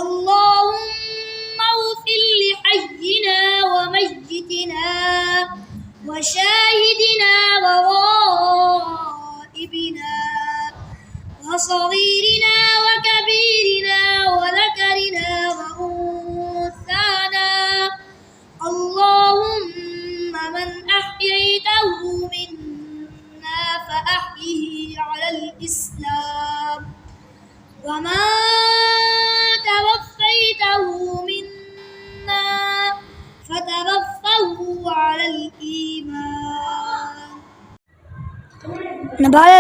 اللهم اغفر لحينا وميتنا وشاهدنا وغائبنا وصغيرنا وكبيرنا وذكرنا وأنثانا. اللهم من أحييته منا فأحيه على الإسلام، ومن توفيته منا فتوفه على الإيمان. نبالے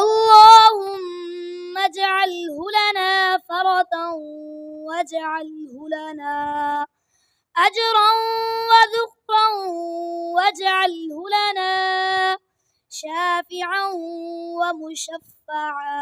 اللهم اجعله لنا فرطا واجعله لنا أجرا وذخرا واجعله لنا شافعا ومشفعا.